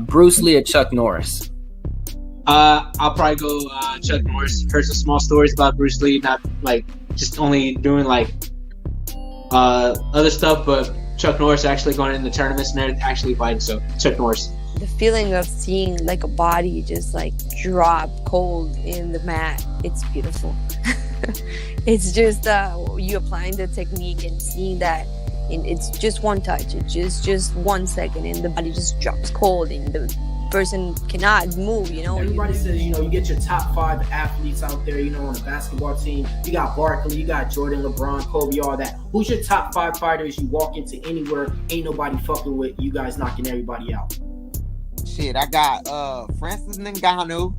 Bruce Lee or Chuck Norris? I'll probably go Chuck Norris. Heard some small stories about Bruce Lee, not like just only doing like other stuff, but Chuck Norris actually going in the tournaments and actually fighting. So Chuck Norris. The feeling of seeing like a body just like drop cold in the mat, it's beautiful. It's just you applying the technique and seeing that it's just one touch. It's just 1 second and the body just drops cold and the person cannot move, you know. Everybody says, you know, you get your top 5 athletes out there, you know, on a basketball team. You got Barkley, you got Jordan, LeBron, Kobe, all that. Who's your top 5 fighters you walk into anywhere, ain't nobody fucking with, you guys knocking everybody out? Shit, I got Francis Ngannou.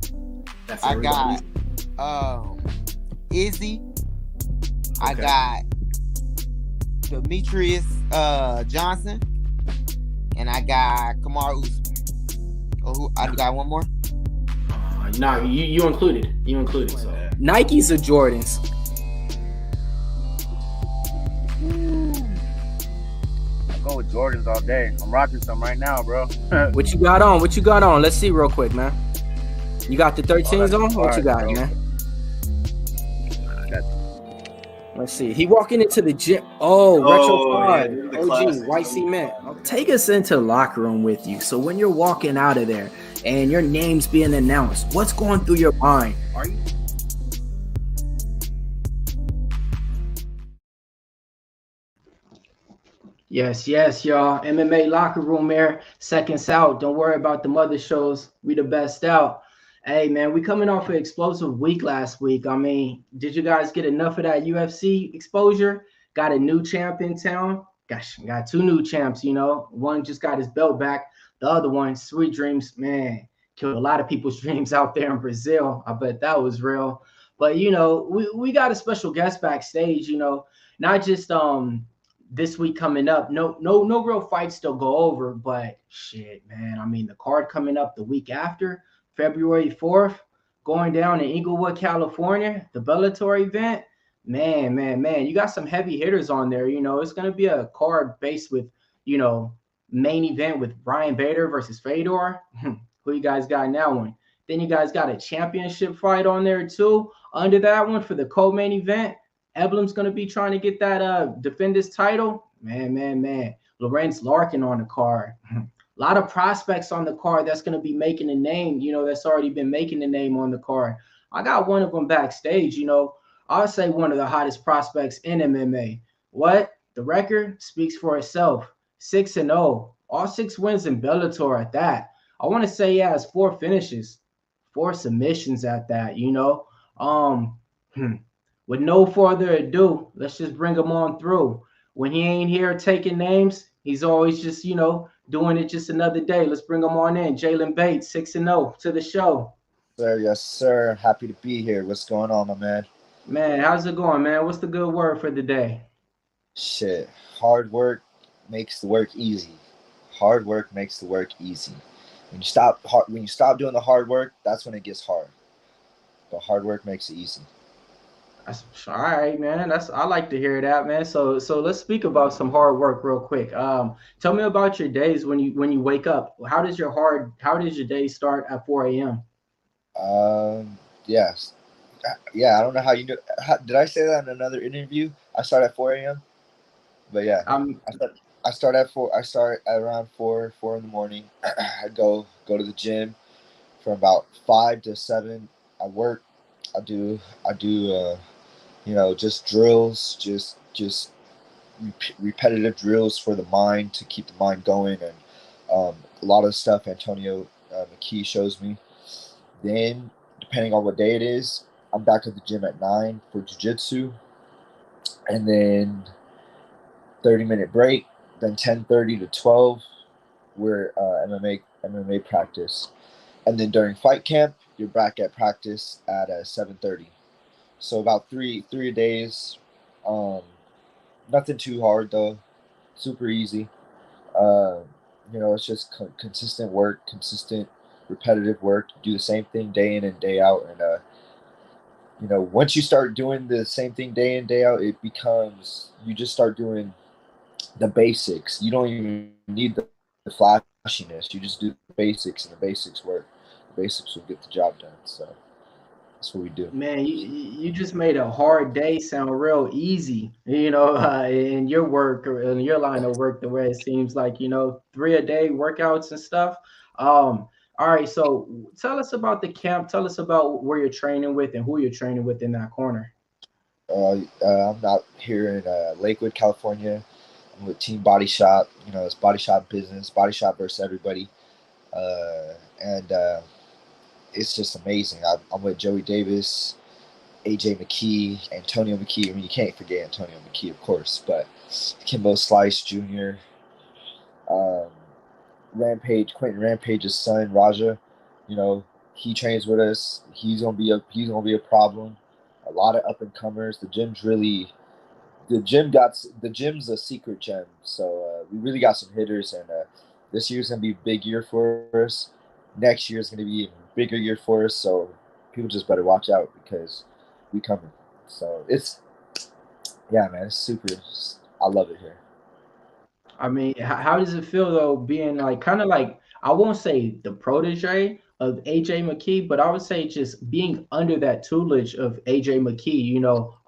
I got Izzy. I got Demetrius Johnson. And I got Kamaru Usman. Oh, I got one more? No, you included. You included. So. Nikes or Jordans? I go with Jordans all day. I'm rocking some right now, bro. What you got on? What you got on? Let's see real quick, man. You got the 13s on? What you got, man? Let's see. He walking into the gym. Retro 5. Yeah, OG, white cement. Take us into the locker room with you. So when you're walking out of there and your name's being announced, what's going through your mind? Are you... Yes, y'all. MMA locker room there. Seconds out. Don't worry about the mother shows. We the best out. Hey, man, we coming off an explosive week last week. I mean, did you guys get enough of that UFC exposure? Got a new champ in town. Gosh, got 2 new champs, you know. One just got his belt back. The other one, Sweet Dreams, man, killed a lot of people's dreams out there in Brazil. I bet that was real. But, you know, we got a special guest backstage, you know, not just this week coming up. No real fights to go over, but shit, man. I mean, the card coming up the week after, February 4th, going down in Inglewood, California, the Bellator event. Man, you got some heavy hitters on there. You know, it's going to be a card based with, you know, main event with Brian Bader versus Fedor. Who you guys got in that one? Then you guys got a championship fight on there too. Under that one for the co-main event, Eblem's going to be trying to get that defend his title. Man. Lorenz Larkin on the card. A lot of prospects on the card that's going to be making a name, you know, that's already been making the name on the card. I got one of them backstage, you know. I'll say one of the hottest prospects in MMA. What? The record speaks for itself. 6-0. All 6 wins in Bellator at that. I want to say he has 4 finishes, 4 submissions at that, you know. With no further ado, let's just bring him on through. When he ain't here taking names, he's always just, you know, doing it just another day. Let's bring him on in. Jaylon Bates, 6-0 to the show. Sir, yes, sir. Happy to be here. What's going on, my man? Man, how's it going, man? What's the good word for the day? Shit. Hard work makes the work easy. Hard work makes the work easy. When you stop doing the hard work, that's when it gets hard. But hard work makes it easy. That's all right, man. I like to hear that, man. So let's speak about some hard work real quick. Tell me about your days when you wake up. How does your day start at 4 a.m.? Yes. Yeah, I don't know how you know. Did I say that in another interview? I start at 4 a.m. But yeah, I start at 4. I start at around 4 in the morning. I go to the gym from about 5 to 7. I work. I do you know, just drills, just repetitive drills for the mind to keep the mind going, and a lot of stuff Antonio McKee shows me. Then, depending on what day it is, I'm back at the gym at 9 for jiu-jitsu, and then 30-minute break. Then 10:30 to 12, we're MMA practice, and then during fight camp, you're back at practice at 7:30. So about three days. Nothing too hard though, super easy. You know, it's just consistent work, consistent repetitive work. You do the same thing day in and day out, and you know, once you start doing the same thing day in day out, it becomes, you just start doing the basics. You don't even need the flashy flashiness. You just do the basics, and the basics work. The basics will get the job done. So that's what we do. Man, you just made a hard day sound real easy, in your work or in your line of work, the way it seems like, 3 a day workouts and stuff. All right, so tell us about the camp. Tell us about where you're training with and who you're training with in that corner. I'm out here in Lakewood, California. I'm with Team Body Shop. It's Body Shop business, Body Shop versus everybody. And it's just amazing. I'm with Joey Davis, AJ McKee, Antonio McKee. I mean, you can't forget Antonio McKee, of course, but Kimbo Slice Jr., Rampage, Quentin Rampage's son, Raja. He trains with us. He's gonna be a problem. A lot of up and comers. The gym's a secret gem. So we really got some hitters, and this year's gonna be a big year for us. Next year's gonna be a bigger year for us. So people just better watch out because we coming. So it's man, it's super. I love it here. I mean, how does it feel though, being like kind of like, I won't say the protege of AJ McKee, but I would say just being under that tutelage of AJ McKee,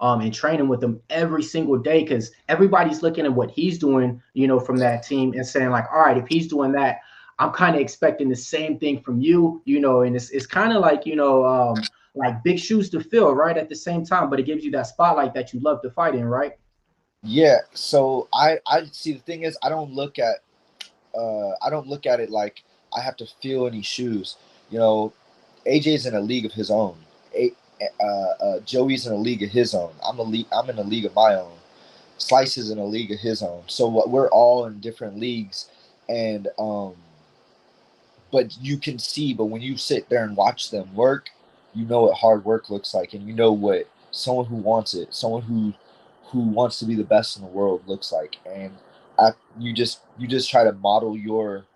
and training with him every single day, because everybody's looking at what he's doing, from that team and saying like, all right, if he's doing that, I'm kind of expecting the same thing from you, and it's kind of like big shoes to fill, right? At the same time, but it gives you that spotlight that you love to fight in, right? Yeah. So I see. The thing is, I don't look at it like I have to fill any shoes. AJ's in a league of his own. Joey's in a league of his own. I'm in a league of my own. Slice is in a league of his own. So we're all in different leagues, and but you can see. But when you sit there and watch them work, you know what hard work looks like, and you know what someone who wants it, someone who wants to be the best in the world looks like. And you just try to model your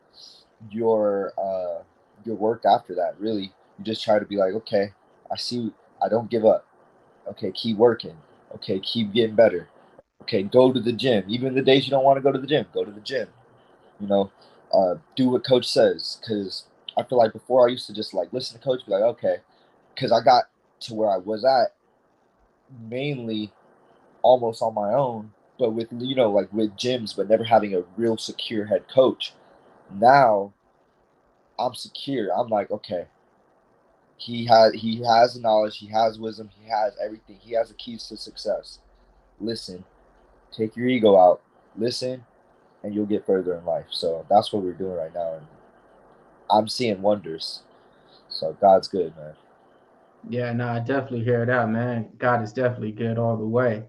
work after that. Really, you just try to be like, okay, I don't give up. Okay, keep working. Okay, keep getting better. Okay, go to the gym. Even the days you don't want to go to the gym, go to the gym. Do what coach says. Because I feel like before I used to just like listen to coach, be like, okay, because I got to where I was at mainly almost on my own, but with with gyms, but never having a real secure head coach. Now I'm secure. I'm like, okay, he has the knowledge, he has wisdom, he has everything, he has the keys to success. Listen, take your ego out, listen, and you'll get further in life. So that's what we're doing right now, and I'm seeing wonders. So God's good, man. Yeah, no, I definitely hear that, man. God is definitely good all the way.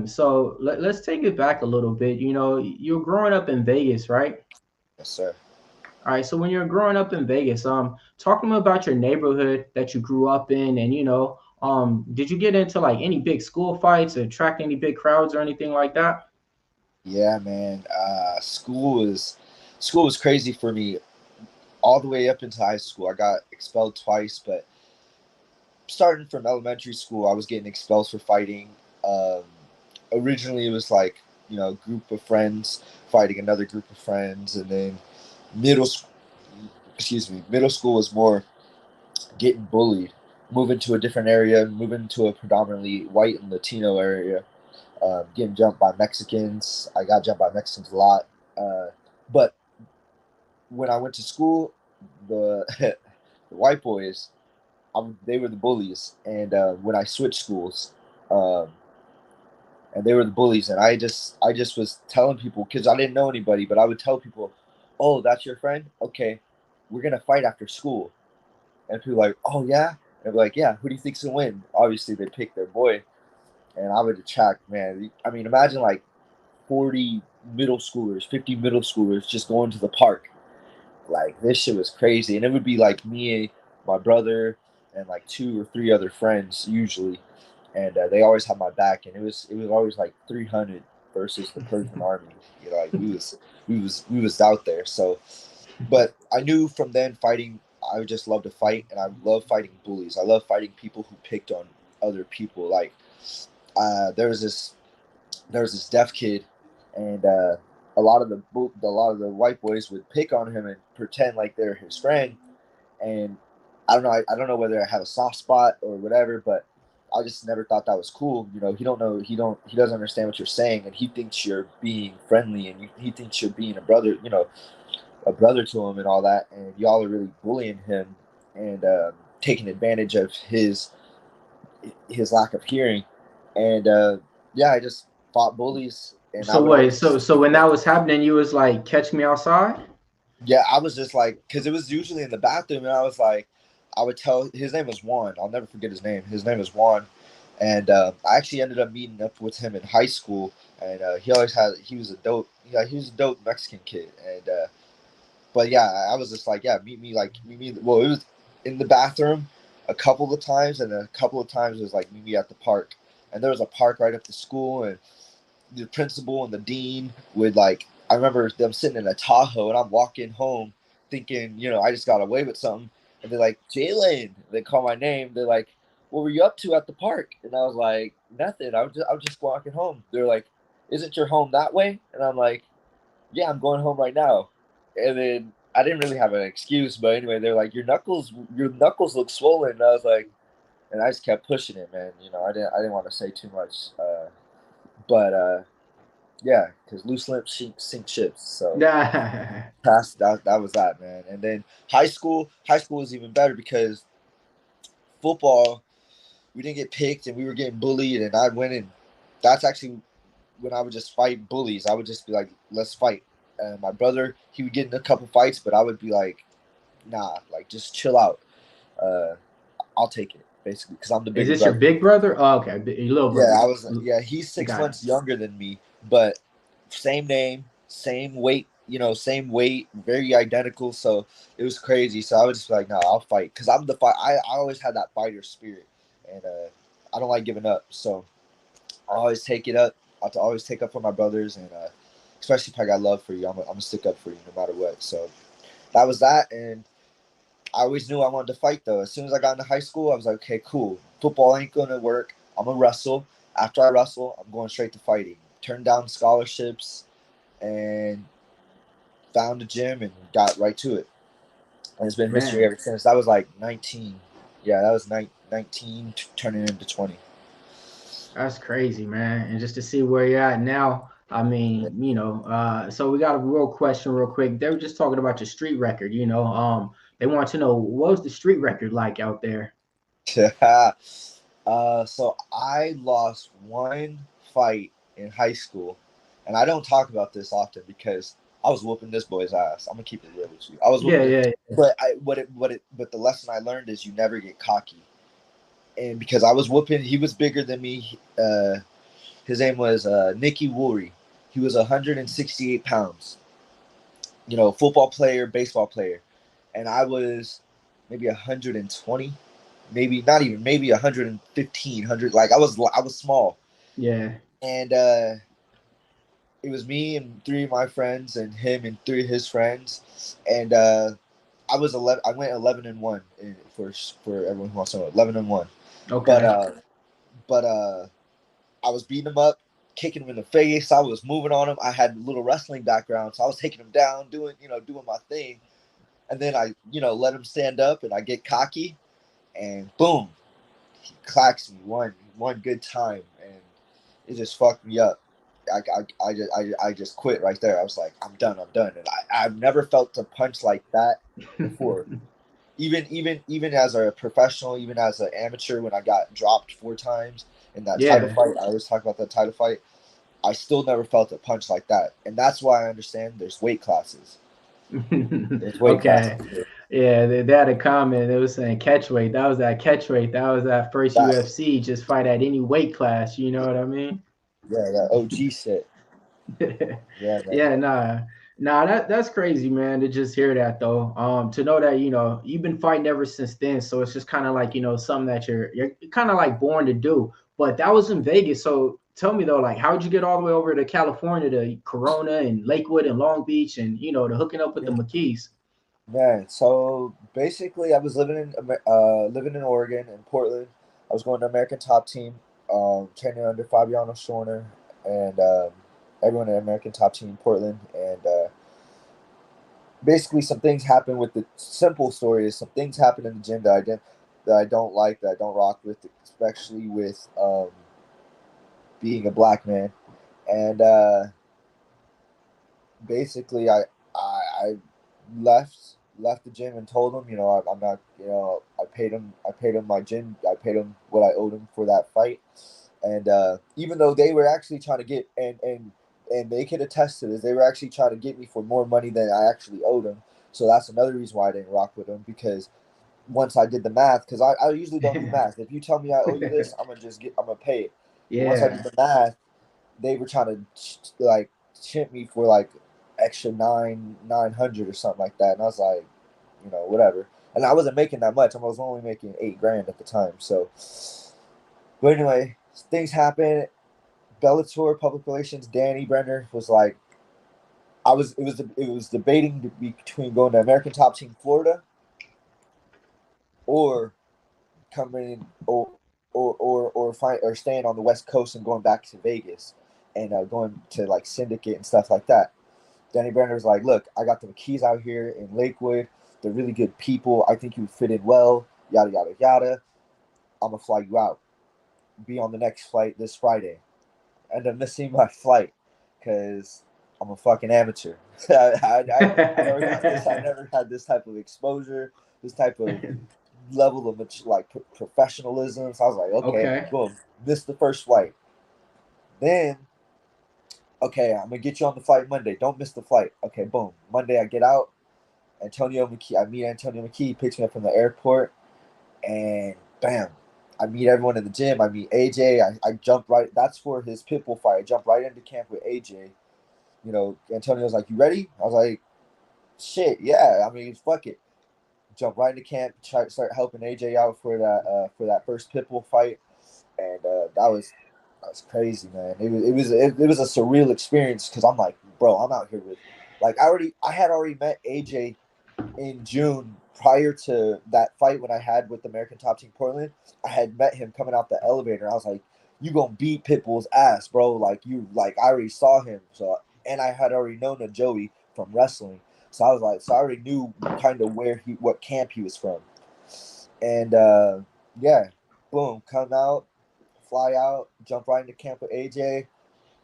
So let's take it back a little bit. You're growing up in Vegas, right? Yes, sir. All right. So when you're growing up in Vegas, talk to me about your neighborhood that you grew up in, and did you get into like any big school fights, attract any big crowds or anything like that? Yeah, man. School was crazy for me all the way up into high school. I got expelled twice, but starting from elementary school, I was getting expelled for fighting. Originally, it was like, a group of friends fighting another group of friends, and then middle school was more getting bullied, moving to a different area, moving to a predominantly white and Latino area, getting jumped by Mexicans. I got jumped by Mexicans a lot, but when I went to school, the the white boys, they were the bullies, and when I switched schools, and they were the bullies, and I just was telling people, because I didn't know anybody, but I would tell people, oh, that's your friend? Okay, we're gonna fight after school. And people were like, oh yeah? And they'd be like, yeah, who do you think's gonna win? Obviously they picked their boy, and I would attract, man. I mean, imagine like 40 middle schoolers, 50 middle schoolers just going to the park. Like, this shit was crazy. And it would be like me, my brother, and like 2 or 3 other friends usually, and they always had my back. And it was always like 300 versus the Persian army. Like we was out there. So, but I knew from then fighting, I would just love to fight, and I love fighting bullies. I love fighting people who picked on other people. Like there was this deaf kid, and a lot of the white boys would pick on him and pretend like they're his friend. And I don't know. I don't know whether I have a soft spot or whatever, but I just never thought that was cool. You know, he doesn't understand what you're saying, and he thinks you're being friendly, and he thinks you're being a brother. You know, a brother to him and all that, and y'all are really bullying him and taking advantage of his lack of hearing. And yeah, I just fought bullies. And so wait, so when that was happening, you was like, catch me outside? Yeah, I was just like, because it was usually in the bathroom, and I was like, I would tell, his name was Juan. I'll never forget his name. His name is Juan. And I actually ended up meeting up with him in high school. And he was a dope Mexican kid. And, but yeah, I was just like, yeah, meet me. Well, it was in the bathroom a couple of times. And a couple of times it was like, meet me at the park. And there was a park right up the school. And the principal and the dean would like, I remember them sitting in a Tahoe, and I'm walking home thinking, you know, I just got away with something. And they're like, Jaylon. They call my name. They're like, what were you up to at the park? And I was like, nothing. I was just walking home. They're like, isn't your home that way? And I'm like, yeah, I'm going home right now. And then I didn't really have an excuse, but anyway, they're like, your knuckles look swollen. And I was like, and I just kept pushing it, man. You know, I didn't want to say too much, but yeah, because loose lips sink ships. So that was that, man. And then high school was even better because football, we didn't get picked and we were getting bullied, and I went in. That's actually when I would just fight bullies. I would just be like, let's fight. And my brother, he would get in a couple fights, but I would be like, nah, like just chill out. I'll take it, basically, because I'm the bigger brother. Is this your big brother? Oh, okay, your little brother. Yeah, he's 6 months younger than me, but same name, same weight, very identical. So it was crazy. So I was just like, no, I'll fight, because I'm the fight. I always had that fighter spirit, and I don't like giving up. So I always take it up. I have to always take up for my brothers, and especially if I got love for you, I'm gonna stick up for you no matter what. So that was that, and I always knew I wanted to fight, though. As soon as I got into high school, I was like, okay, cool. Football ain't gonna work. I'm gonna wrestle. After I wrestle, I'm going straight to fighting. Turned down scholarships and found a gym and got right to it. And it's been history ever since. That was like 19. Yeah, that was 19 turning into 20. That's crazy, man. And just to see where you're at now, I mean, you know, so we got a real question real quick. They were just talking about your street record, you know. They want to know, what was the street record like out there? So I lost one fight in high school, and I don't talk about this often because I was whooping this boy's ass. I'm gonna keep it real with you. I was whooping but the lesson I learned is you never get cocky. And because I was whooping, he was bigger than me. His name was Nicky Woolery. He was 168 pounds. You know, football player, baseball player, and I was maybe 120. Maybe not even, maybe 115, 100. Like I was small. Yeah. And it was me and 3 of my friends and him and 3 of his friends. And I went 11-1 for everyone who wants to know. 11-1. Okay. But I was beating him up, kicking him in the face. I was moving on him. I had a little wrestling background, so I was taking him down, doing my thing. And then I, let him stand up, and I get cocky. And boom, he clacks me one good time, and it just fucked me up. I just quit right there. I was like, I'm done, and I've never felt a punch like that before. even as a professional, even as an amateur, when I got dropped 4 times in that title fight, I always talk about that title fight. I still never felt a punch like that, and that's why I understand there's weight classes. Classes. Yeah, they had a comment. They was saying catch weight. That was that catch weight. That was that first UFC. Just fight at any weight class. You know what I mean? Yeah, that OG shit. That's crazy, man. To just hear that though. To know that you've been fighting ever since then. So it's just kind of like something that you're kind of like born to do. But that was in Vegas. So tell me though, like, how'd you get all the way over to California, to Corona and Lakewood and Long Beach, and to hooking up with the McKees? Man, so basically, I was living in Oregon, in Portland. I was going to American Top Team, training under Fabiano Schorner, and everyone at American Top Team in Portland, and basically some things happen with the simple story is some things happen in the gym that I don't like, that I don't rock with, especially with being a black man, and basically I left the gym and told him, I'm not, I paid him my gym, I paid him what I owed him for that fight, and even though they were actually trying to get and they could attest to this, they were actually trying to get me for more money than I actually owed them. So that's another reason why I didn't rock with them, because once I did the math, because I usually don't do math. If you tell me I owe you this, I'm gonna pay it. But once I did the math, they were trying to like chip me for like extra 900 or something like that, and I was like, whatever. And I wasn't making that much. I was only making $8,000 at the time. So, but anyway, things happen. Bellator public relations, Danny Brenner was like, it was debating between going to American Top Team Florida or coming or staying on the West Coast and going back to Vegas and going to like Syndicate and stuff like that. Danny Brenner was like, look, I got the McKees out here in Lakewood. They're really good people. I think you would fit in well, yada, yada, yada. I'm going to fly you out. Be on the next flight this Friday. End up missing my flight because I'm a fucking amateur. I never had this type of exposure, this type of level of like professionalism. So I was like, okay, boom, missed the first flight. Then, okay, I'm gonna get you on the flight Monday. Don't miss the flight. Okay, boom. Monday I get out. I meet Antonio McKee. He picks me up from the airport, and bam, I meet everyone in the gym. I meet AJ. I jump right. That's for his Pitbull fight. I jump right into camp with AJ. Antonio's like, "You ready?" I was like, "Shit, yeah." I mean, fuck it. Jump right into camp. Start helping AJ out for that first Pitbull fight, and that was crazy, man. It was a surreal experience because I'm like, bro, I'm out here with, like, I had already met AJ in June prior to that fight when I had with the American Top Team Portland. I had met him coming out the elevator. I was like, you gonna beat Pitbull's ass, bro. Like, I already saw him. So, and I had already known a Joey from wrestling. So I was like, I already knew kind of what camp he was from. And yeah, boom, come out, fly out, jump right into camp with AJ.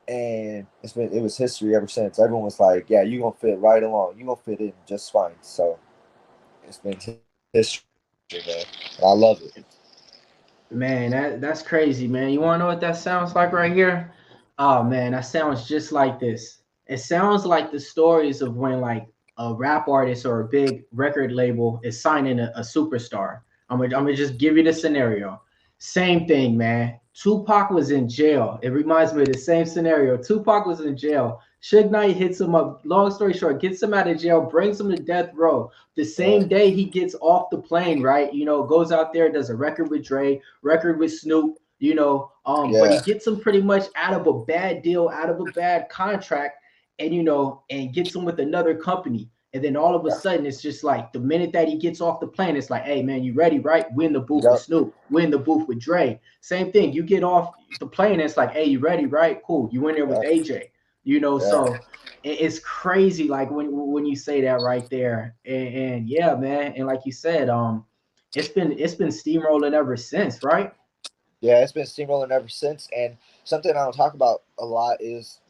And it was history ever since. Everyone was like, yeah, you're gonna fit right along. You're gonna fit in just fine. So it's been history, man. And I love it. Man, that's crazy, man. You wanna know what that sounds like right here? Oh man, that sounds just like this. It sounds like the stories of when like a rap artist or a big record label is signing a superstar. I'm gonna just give you the scenario. Same thing, man. Tupac was in jail. It reminds me of the same scenario. Tupac was in jail. Suge Knight hits him up. Long story short, gets him out of jail, brings him to death row. The same day he gets off the plane, right? Goes out there, does a record with Dre, record with Snoop, but he gets him pretty much out of a bad deal, out of a bad contract, and and gets him with another company. And then all of a sudden, it's just like the minute that he gets off the plane, it's like, hey, man, you ready, right? We're in the booth with Snoop. We're in the booth with Dre. Same thing. You get off the plane, it's like, hey, you ready, right? Cool. You in there with AJ. So it's crazy, like when you say that right there. And yeah, man. And like you said, it's been steamrolling ever since, right? Yeah, it's been steamrolling ever since. And something I don't talk about a lot is,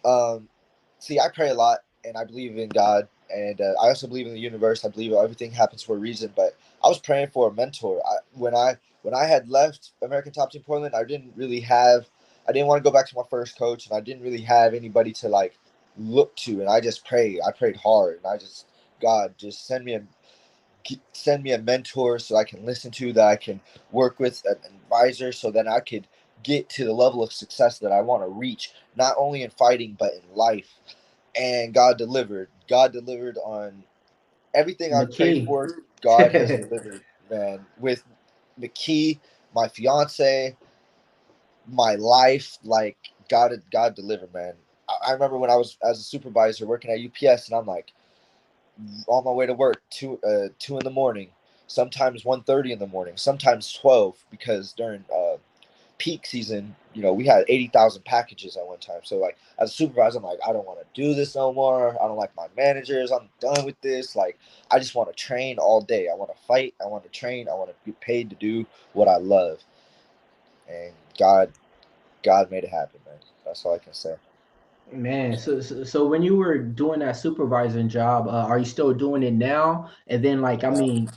I pray a lot, and I believe in God, and I also believe in the universe. I believe everything happens for a reason. But I was praying for a mentor. When I had left American Top Team Portland, I didn't want to go back to my first coach, and I didn't really have anybody to like look to. And I just prayed. I prayed hard, and God, just send me a mentor so I can listen to, that I can work with, an advisor, so that I could get to the level of success that I want to reach, not only in fighting but in life. And God delivered. God delivered on everything I prayed for. God has delivered, man. With McKee, my fiance, my life, like God delivered, man. I remember when I was as a supervisor working at UPS, and I'm like on my way to work 2 in the morning, sometimes 1:30 in the morning, sometimes 12, because during peak season, we had 80,000 packages at one time. So like as a supervisor, I'm like, I don't want to do this no more. I don't like my managers. I'm done with this. Like, I just want to train all day. I want to fight. I want to train. I want to be paid to do what I love. And God made it happen, man. That's all I can say. Man, so when you were doing that supervising job, are you still doing it now? And then like, I mean,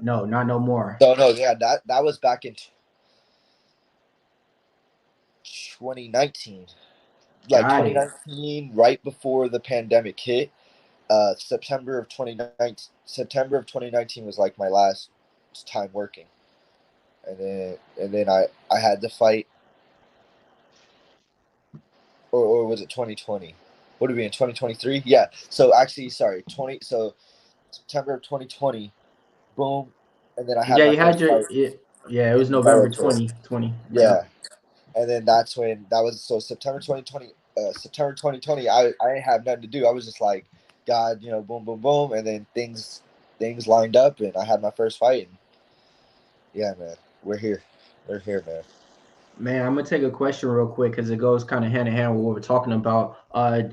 no, not no more. No, yeah, that was back in 2019. Like Got it. 2019, right before the pandemic hit. September of 2019 was like my last time working, and then I had to fight, or was it 2020? Would it be in 2023? Yeah. So actually, sorry, So September of 2020, boom, and then I had Yeah, my you had first your fight yeah, it was in November Bellator. 2020. Yeah, and then that's when that was. So September 2020. September 2020. I didn't have nothing to do. I was just like, God, boom, boom, boom, and then things lined up, and I had my first fight. And yeah, man, we're here, man. Man, I'm gonna take a question real quick because it goes kind of hand in hand with what we're talking about.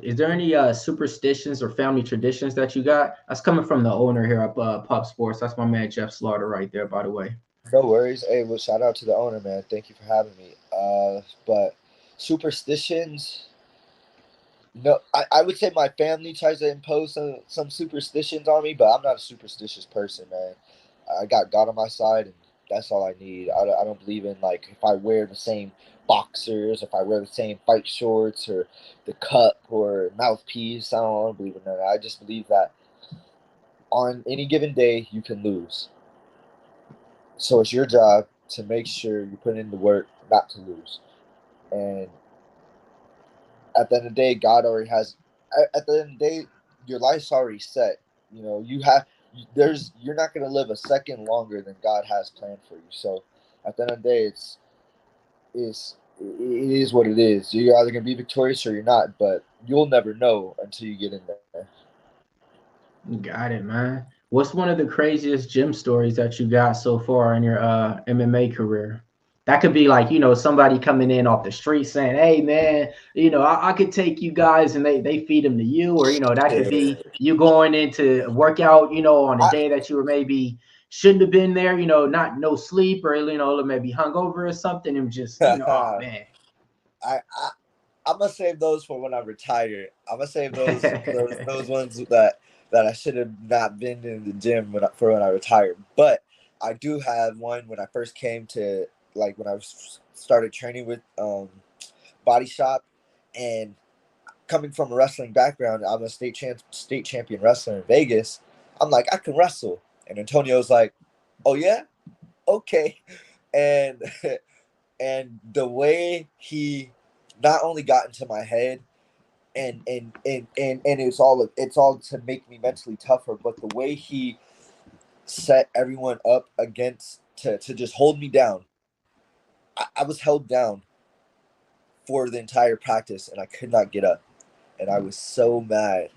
Is there any superstitions or family traditions that you got? That's coming from the owner here at Pub Sports. That's my man Jeff Slaughter right there, by the way. No worries. Hey, well, shout out to the owner, man. Thank you for having me. But superstitions. No, I would say my family tries to impose some superstitions on me, but I'm not a superstitious person, man. I got God on my side, and that's all I need. I don't believe in, like, if I wear the same boxers, if I wear the same fight shorts, or the cup, or mouthpiece. I don't believe in that. I just believe that on any given day, you can lose. So it's your job to make sure you put in the work not to lose. And at the end of the day, God already has. At the end of the day, your life's already set. You're not going to live a second longer than God has planned for you. So at the end of the day, it is what it is. You're either going to be victorious or you're not, but you'll never know until you get in there. Got it, man. What's one of the craziest gym stories that you got so far in your MMA career? That could be like, somebody coming in off the street saying, "Hey, man, I could take you guys," and they feed them to you, or that could be you going into workout, on a day that you were maybe shouldn't have been there, not no sleep, or maybe hungover or something, and just oh man. I'm gonna save those for when I retire. I'm gonna save those ones that I should have not been in the gym for when I retire. But I do have one when I first came to, like, when I started training with Body Shop, and coming from a wrestling background, I'm a state champion wrestler in Vegas. I'm like, I can wrestle, and Antonio's like, oh yeah, okay, and and the way he not only got into my head, and it's all to make me mentally tougher, but the way he set everyone up against to just hold me down. I was held down for the entire practice, and I could not get up, and I was so mad.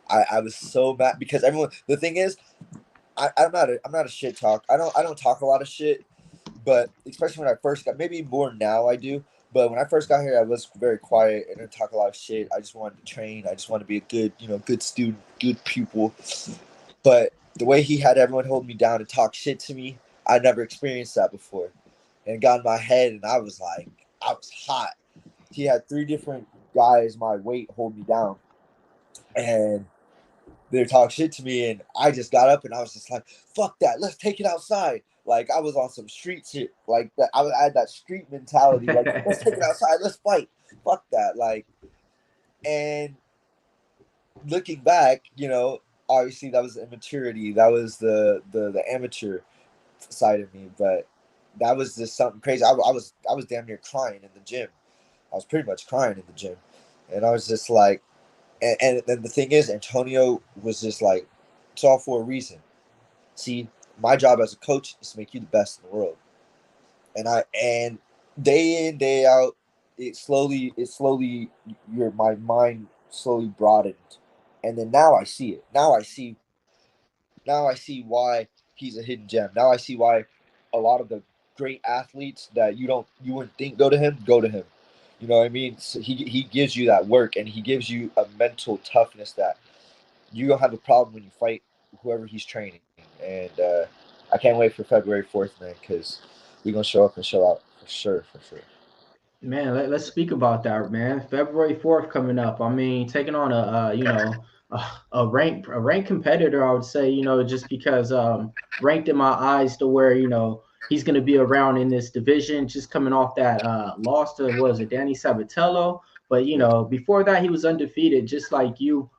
I was so mad because everyone. The thing is, I'm not a shit talk. I don't talk a lot of shit, but especially when I first got, maybe more now I do. But when I first got here, I was very quiet and didn't talk a lot of shit. I just wanted to train. I just wanted to be a good student, good pupil. But the way he had everyone hold me down and talk shit to me, I never experienced that before. And it got in my head, and I was hot. He had 3 different guys my weight hold me down, and they talk shit to me, and I just got up and I was just like, fuck that, let's take it outside. Like, I was on some street shit like that. I had that street mentality, like, let's take it outside, let's fight. Fuck that. Like, and looking back, obviously that was immaturity. That was the amateur side of me, but that was just something crazy. I was damn near crying in the gym. I was pretty much crying in the gym, and I was just like, and then the thing is, Antonio was just like, it's all for a reason. See, my job as a coach is to make you the best in the world, and day in, day out, my mind slowly broadened, and then now I see it. Now I see why he's a hidden gem. Now I see why a lot of the great athletes that you wouldn't think go to him. You know what I mean? So he gives you that work, and he gives you a mental toughness that you don't have a problem when you fight whoever he's training. And I can't wait for February 4th, man, because we're gonna show up and show out for sure. Man, let's speak about that, man. February 4th coming up. I mean, taking on a ranked competitor, I would say, just because ranked in my eyes to where, he's going to be around in this division, just coming off that loss to, was it Danny Sabatello? But, before that, he was undefeated, just like you.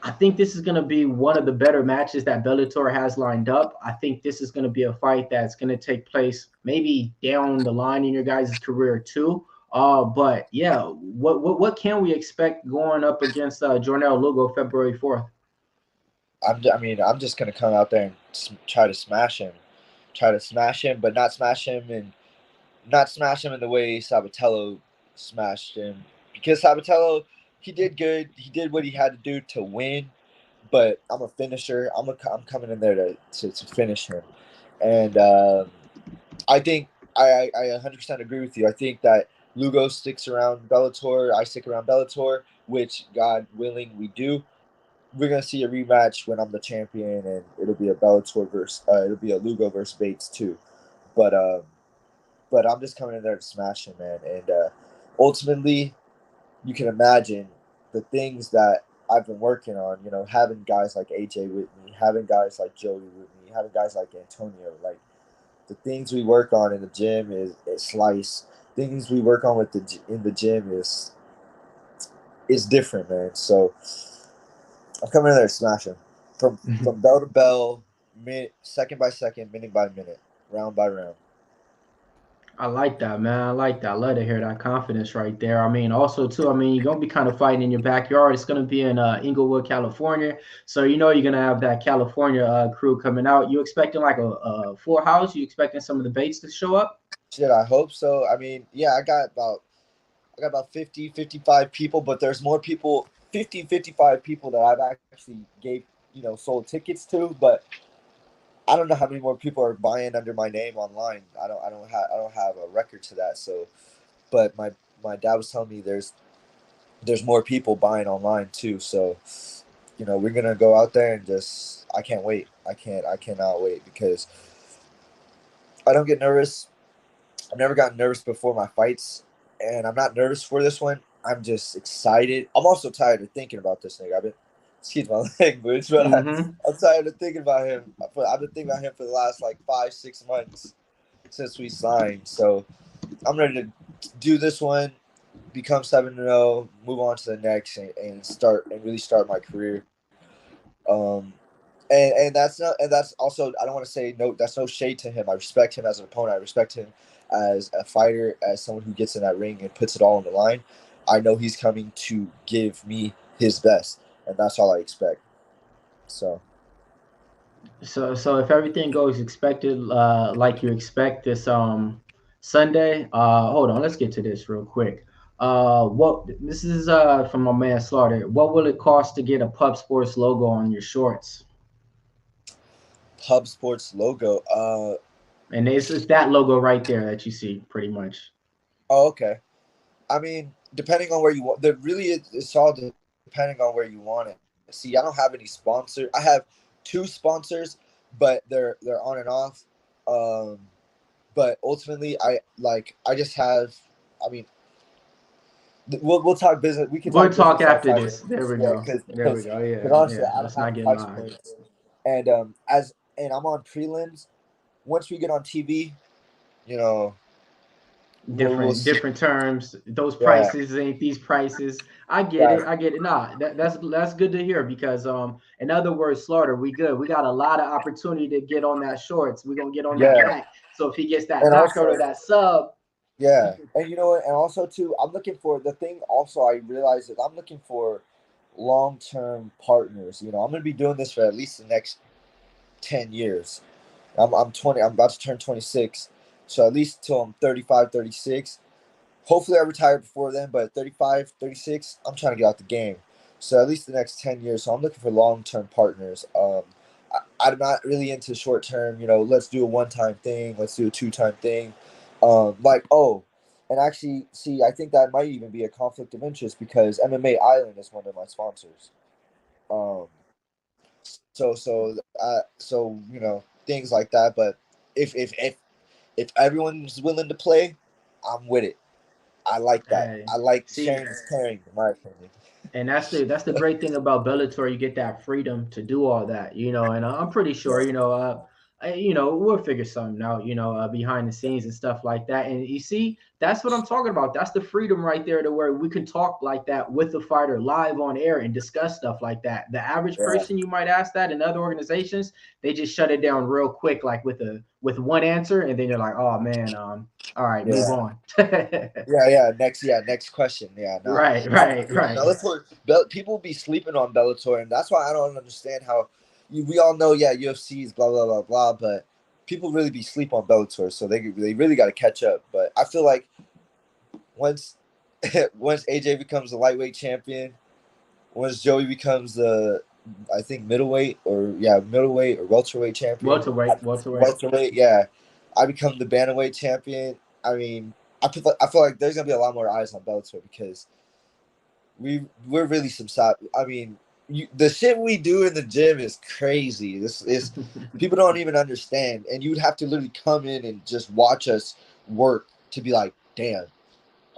I think this is going to be one of the better matches that Bellator has lined up. I think this is going to be a fight that's going to take place maybe down the line in your guys' career too. But yeah, what can we expect going up against Jornell Lugo February 4th? I'm just gonna come out there and try to smash him, but not smash him in the way Sabatello smashed him, because Sabatello, he did good. He did what he had to do to win, but I'm a finisher. I'm coming in there to finish him, and I think I 100% agree with you. I think that Lugo sticks around Bellator. I stick around Bellator, which God willing we do. We're gonna see a rematch when I'm the champion, and it'll be a Bellator it'll be a Lugo versus Bates too, but I'm just coming in there to smash him, man, and ultimately, you can imagine the things that I've been working on, having guys like AJ with me, having guys like Joey with me, having guys like Antonio. Like, the things we work on in the gym is slice. Things we work on in the gym is different, man. So I'm coming in there to smash him from bell to bell, second by second, minute by minute, round by round. I like that, man. I like that. I love to hear that confidence right there. I mean, also too, you're gonna be kind of fighting in your backyard. It's gonna be in Inglewood, California. So you're gonna have that California crew coming out. You expecting like a full house? You expecting some of the Bates to show up? Shit, I hope so. I mean, yeah, I got about 50, 55 people, but there's more people, 50, 55 people that I've actually sold tickets to, but I don't know how many more people are buying under my name online. I don't have a record to that. So, but my dad was telling me there's more people buying online too. So, we're gonna go out there and just, I can't wait. I cannot wait, because I don't get nervous. I've never gotten nervous before my fights, and I'm not nervous for this one. I'm just excited. I'm also tired of thinking about this nigga. Excuse my language, but I'm tired of thinking about him. I've been thinking about him for the last 5-6 months since we signed. So I'm ready to do this one, become 7-0, move on to the next, and really start my career. And that's also, I don't want to say no. That's no shade to him. I respect him as an opponent. I respect him as a fighter, as someone who gets in that ring and puts it all on the line. I know he's coming to give me his best, and that's all I expect. So if everything goes expected, like you expect this Sunday, hold on, let's get to this real quick. What this is from my man Slaughter. What will it cost to get a Pub Sports logo on your shorts? Pub Sports logo. And it's that logo right there that you see, pretty much. Oh, okay. I mean, depending on where you want, it's all depending on where you want it. See, I don't have any sponsor. I have 2 sponsors, but they're on and off. But ultimately, I just have. I mean, we'll talk business. We'll talk after this. There we go. There we go. Yeah. Honestly, yeah. I Let's don't not have get price live. points. And I'm on prelims. Once we get on TV, different terms. Those prices ain't these prices. I get it. Nah, that's good to hear, because in other words, Slaughter, we good. We got a lot of opportunity to get on that shorts. We're gonna get on that back. So if he gets that knockout or that sub. Yeah. And you know what? And also too, I'm looking for the thing also I realized that I'm looking for long-term partners. I'm gonna be doing this for at least the next 10 years. I'm 20. I'm about to turn 26. So at least till I'm 35, 36. Hopefully I retire before then, but 35, 36, I'm trying to get out the game. So at least the next 10 years. So I'm looking for long-term partners. I'm not really into short term. Let's do a 1-time thing. Let's do a 2-time thing. And actually, see, I think that might even be a conflict of interest because MMA Island is one of my sponsors. So things like that. But if everyone's willing to play, I'm with it. I like that. Hey, I like see, sharing is caring, in my opinion. and that's the great thing about Bellator. You get that freedom to do all that, and I'm pretty sure, we'll figure something out, behind the scenes and stuff like that. And you see, that's what I'm talking about. That's the freedom right there, to where we can talk like that with the fighter live on air and discuss stuff like that. The average person, you might ask that in other organizations, they just shut it down real quick, like with one answer, and then you're like, oh man, all right, move on. Next question. Right. Bellator, people be sleeping on Bellator, and that's why I don't understand how we all know UFC is blah blah blah blah, but people really be sleep on Bellator, so they really got to catch up. But I feel like once AJ becomes the lightweight champion, once Joey becomes the middleweight or welterweight champion. Welterweight, yeah. I become the bantamweight champion. I mean, I feel like there's gonna be a lot more eyes on Bellator because we're really I mean, the shit we do in the gym is crazy. This is people don't even understand, and you'd have to literally come in and just watch us work to be like, damn,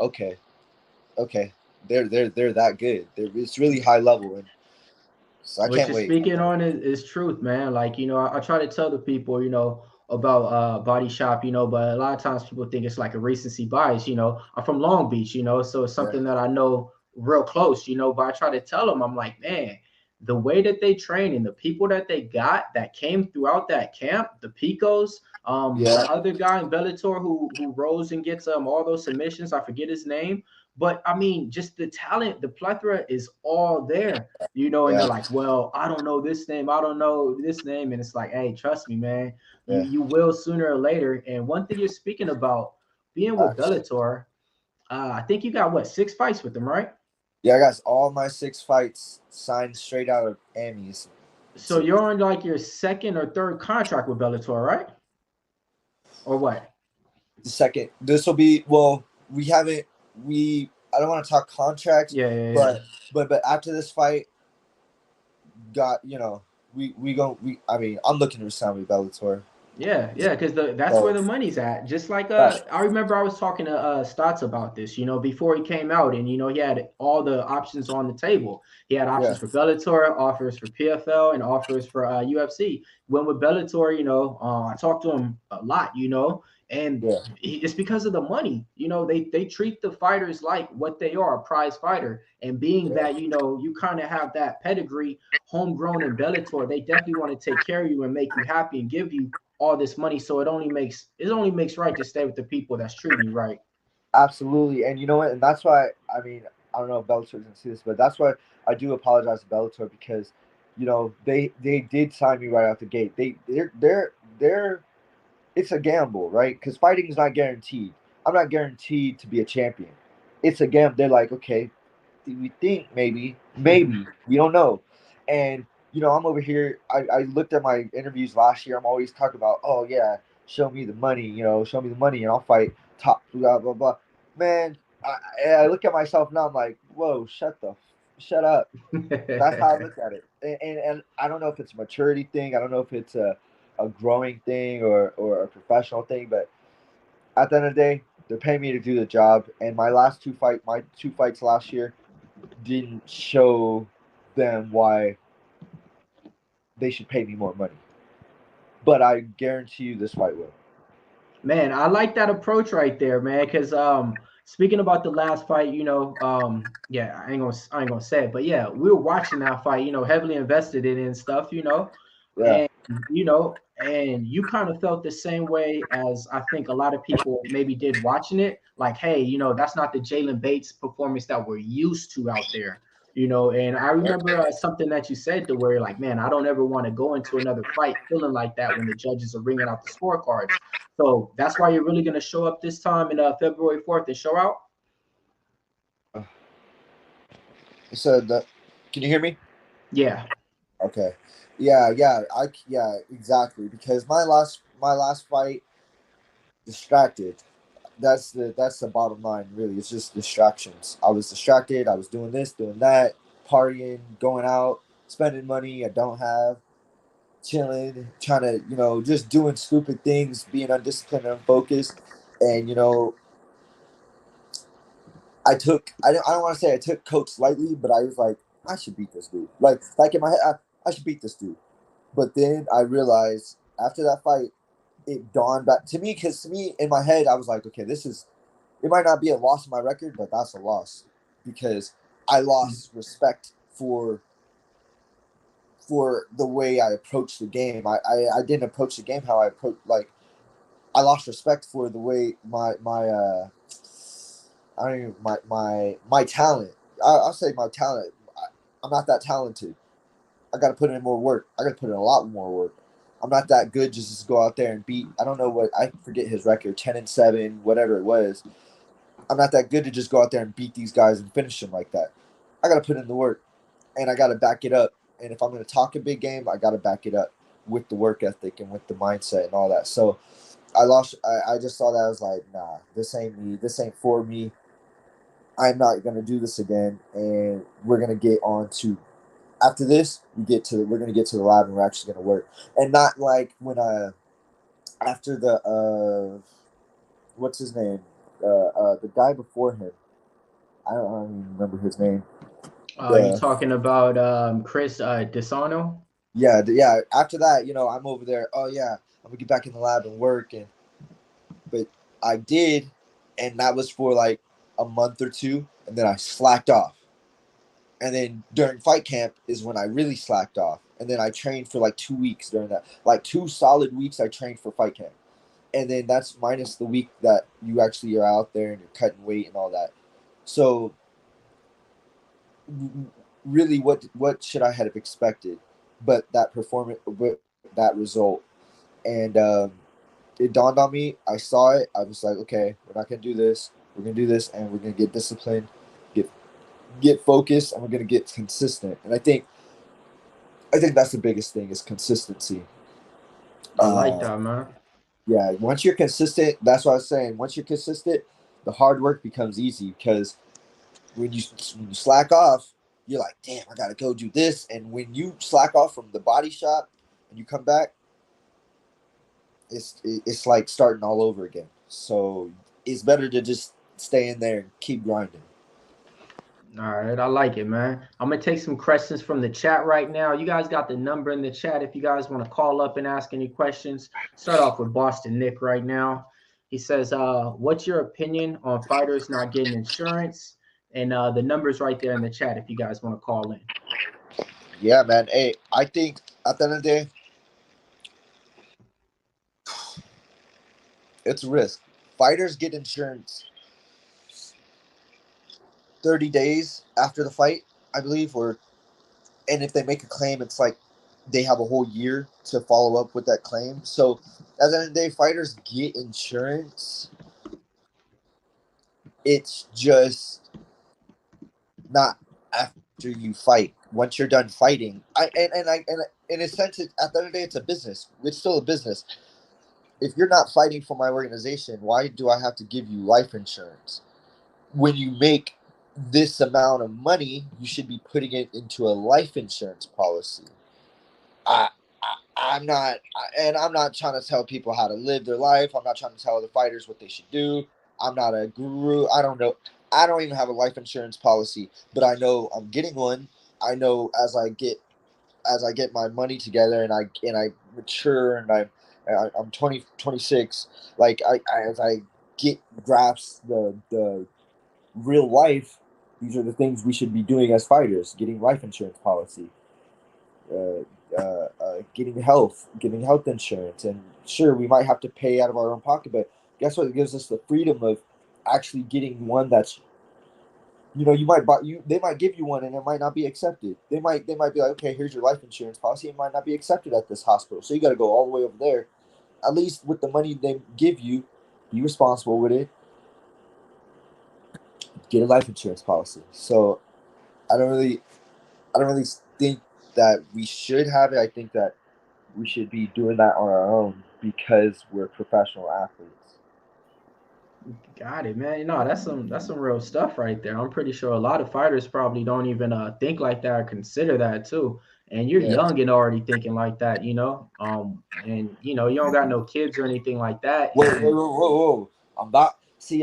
okay, they're that good. It's really high level, and so I can't wait. Speaking on is truth, man. Like, I try to tell the people, about Body Shop, but a lot of times people think it's like a recency bias. I'm from Long Beach, so it's something that I know real close, but I try to tell them, I'm like, man, the way that they train and the people that they got that came throughout that camp, the Picos, the other guy in Bellator who rose and gets all those submissions, I forget his name. But I mean, just the talent, the plethora is all there, and they're like, well, I don't know this name. I don't know this name. And it's like, hey, trust me, man, you will sooner or later. And one thing you're speaking about being with Bellator, I think you got 6 fights with them, right? Yeah, I got all my 6 fights signed straight out of Emmys. So you're on like your 2nd or 3rd contract with Bellator, right? Or what? The second. This will be, well, I don't want to talk contracts. But after this fight, I'm looking to resign with Bellator. Yeah, because that's where the money's at. Just like I remember I was talking to Stotts about this, before he came out, and he had all the options on the table. He had options for Bellator, offers for PFL, and offers for UFC. When with Bellator, I talked to him a lot, and it's because of the money. They treat the fighters like what they are, a prize fighter. And being that, you kind of have that pedigree, homegrown in Bellator, they definitely want to take care of you and make you happy and give you all this money. So it only makes right to stay with the people that's treating you right. Absolutely. And you know what? And that's why, I mean, I don't know if Bellator can see this, but that's why I do apologize to Bellator because, they did sign me right out the gate. They're it's a gamble, right? Because fighting is not guaranteed. I'm not guaranteed to be a champion. It's a gamble. They're like, okay, we think maybe, we don't know. And, I'm over here. I looked at my interviews last year. I'm always talking about, oh, yeah, show me the money, and I'll fight top, blah, blah, blah. Man, I look at myself now. I'm like, whoa, shut up. That's how I look at it. And I don't know if it's a maturity thing. I don't know if it's a growing thing or a professional thing. But at the end of the day, they're paying me to do the job. And my two fights last year didn't show them why they should pay me more money. But I guarantee you this fight will. Man, I like that approach right there, man. Because speaking about the last fight, I ain't gonna say it, but yeah, we were watching that fight, heavily invested in it and stuff, and and you kind of felt the same way as I think a lot of people maybe did watching it. Like, hey, that's not the Jaylon Bates performance that we're used to out there. And I remember something that you said to where you're like, man, I don't ever want to go into another fight feeling like that when the judges are ringing out the scorecards. So that's why you're really going to show up this time in February 4th and show out? So can you hear me? Yeah. Okay. Yeah, exactly. Because my last fight, distracted. That's the bottom line, really. It's just distractions. I was distracted. I was doing this, doing that, partying, going out, spending money I don't have, chilling, trying to, just doing stupid things, being undisciplined and unfocused. And I don't want to say I took Coach lightly, but I was like, I should beat this dude. Like in my head, I should beat this dude. But then I realized after that fight, it dawned back to me, because to me in my head I was like, okay, it might not be a loss in my record, but that's a loss, because I lost respect for the way I approached the game. I didn't approach the game how I approach, like, I lost respect for the way my I don't even my talent. I'll say my talent. I'm not that talented. I got to put in more work. I got to put in a lot more work. I'm not that good just to go out there and beat. I don't know what, I forget his record, 10-7, whatever it was. I'm not that good to just go out there and beat these guys and finish them like that. I got to put in the work, and I got to back it up. And if I'm going to talk a big game, I got to back it up with the work ethic and with the mindset and all that. So I lost. I just saw that. I was like, nah, this ain't me. This ain't for me. I'm not going to do this again. And we're going to get on to, after this, we're going to get to the lab, and we're actually going to work. And not like when after the, what's his name? The guy before him. I don't even remember his name. You talking about Chris Desano? Yeah, yeah. After that, I'm over there. Oh yeah, I'm gonna get back in the lab and work. But I did, and that was for like a month or two, and then I slacked off. And then during fight camp is when I really slacked off. And then I trained for like 2 weeks during that, like 2 solid weeks. I trained for fight camp, and then that's minus the week that you actually are out there and you're cutting weight and all that. So really, what should I have expected but that performance, but that result? And it dawned on me. I saw it. I was like, okay, we're not gonna do this. We're gonna do this, and we're gonna get disciplined, get focused, and we're gonna get consistent. And I think that's the biggest thing, is consistency. I like that, man. Yeah, once you're consistent, that's what I was saying. Once you're consistent, the hard work becomes easy, because when you slack off, you're like, damn, I gotta go do this. And when you slack off from the body shop and you come back, it's like starting all over again. So it's better to just stay in there and keep grinding. All right, I like it, man. I'm gonna take some questions from the chat right now. You guys got the number in the chat if you guys want to call up and ask any questions. Start off with Boston Nick right now. He says, what's your opinion on fighters not getting insurance? And the number's right there in the chat if you guys want to call in. Yeah, man. Hey, I think at the end of the day, it's a risk. Fighters get insurance 30 days after the fight, I believe, and if they make a claim, it's like they have a whole year to follow up with that claim. So at the end of the day, fighters get insurance. It's just not after you fight. Once you're done fighting, and in a sense, at the end of the day, it's a business. It's still a business. If you're not fighting for my organization, why do I have to give you life insurance? When you make this amount of money, you should be putting it into a life insurance policy. I'm not, and I'm not trying to tell people how to live their life. I'm not trying to tell other fighters what they should do. I'm not a guru. I don't know. I don't even have a life insurance policy, but I know I'm getting one. I know as I get my money together, and I mature, and I'm 26. Like as I get grasp the real life, these are the things we should be doing as fighters: getting life insurance policy, getting health insurance. And sure, we might have to pay out of our own pocket, but guess what? It gives us the freedom of actually getting one that's, you might buy, they might give you one and it might not be accepted. They might be like, okay, here's your life insurance policy. It might not be accepted at this hospital, so you got to go all the way over there. At least with the money they give you, be responsible with it. Get a life insurance policy. So I don't really think that we should have it. I think that we should be doing that on our own because we're professional athletes. Got it, man. No, that's some real stuff right there. I'm pretty sure a lot of fighters probably don't even think like that or consider that too. And you're young and already thinking like that, you know. And you know, you don't got no kids or anything like that. Whoa. I'm about to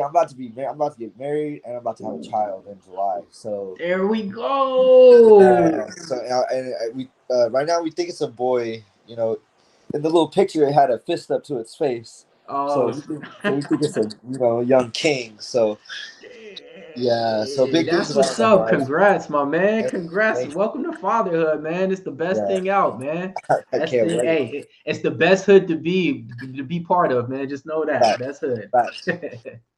get married and I'm about to have a child in July. So there we go. We right now we think it's a boy. You know, in the little picture it had a fist up to its face. Oh, so we think it's a young king. So yeah, so big things. That's what's up. Congrats, my man. Congrats. Welcome to fatherhood, man. It's the best thing out, man. I can't wait. Hey, it's the best hood to be part of, man. Just know that. Best hood.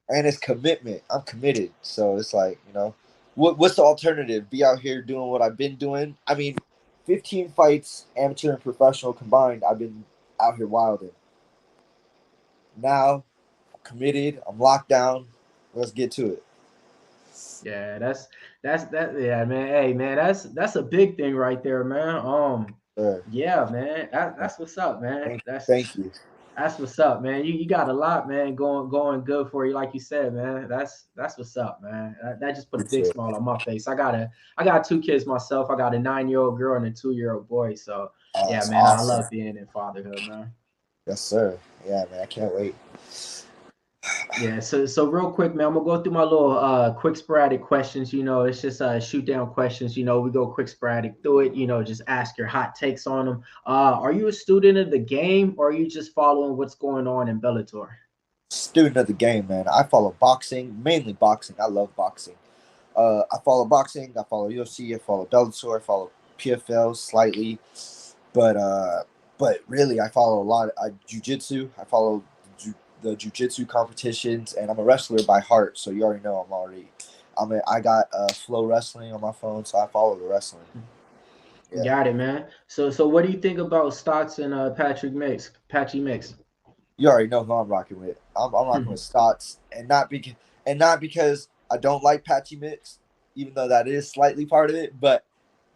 And it's commitment. I'm committed. So it's like, you know, what's the alternative? Be out here doing what I've been doing. I mean, 15 fights, amateur and professional combined. I've been out here wilding. Now, I'm committed. I'm locked down. Let's get to it. Yeah, that's that. Yeah, man. Hey, man, that's a big thing right there, man. Yeah, man. That's what's up, man. Thank you. That's what's up, man. You got a lot, man, going good for you, like you said, man. That's what's up, man. That just put a big smile on my face. I got 2 kids myself. I got a 9-year-old girl and a 2-year-old boy. So yeah, man, awesome. I love being in fatherhood, man. Yes, sir. Yeah, man, I can't wait. Yeah, so real quick, man, I'm gonna go through my little quick sporadic questions. You know, it's just shoot down questions. You know, we go quick sporadic through it. You know, just ask your hot takes on them. Are you a student of the game, or are you just following what's going on in Bellator? Student of the game, man. I follow boxing, mainly boxing. I love boxing. I follow boxing. I follow UFC. I follow Bellator. I follow PFL slightly, but really, I follow a lot. Jiu-jitsu. I follow the jiu-jitsu competitions, and I'm a wrestler by heart, so you already know I got Flow Wrestling on my phone, so I follow the wrestling. Yeah. Got it, man. So what do you think about Stotts and Patchy Mix? You already know who I'm rocking with. I'm rocking with Stotts, and not because I don't like Patchy Mix, even though that is slightly part of it, but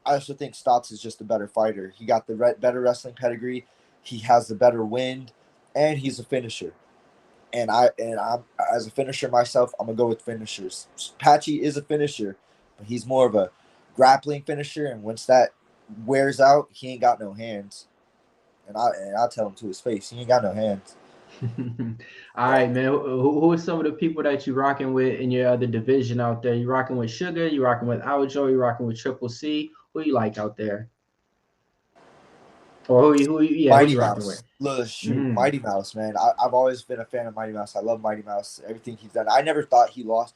I also think Stotts is just a better fighter. He got the better wrestling pedigree, he has the better wind, and he's a finisher. And I'm as a finisher myself, I'm gonna go with finishers. Patchy is a finisher, but he's more of a grappling finisher. And once that wears out, he ain't got no hands. And I'll tell him to his face, he ain't got no hands. All right, man. Who are some of the people that you rocking with in your other division out there? You rocking with Sugar? You rocking with Aljo? You rocking with Triple C? Who you like out there? Or who you rocking with? Mighty Mouse, man. I've always been a fan of Mighty Mouse. I love Mighty Mouse. Everything he's done. I never thought he lost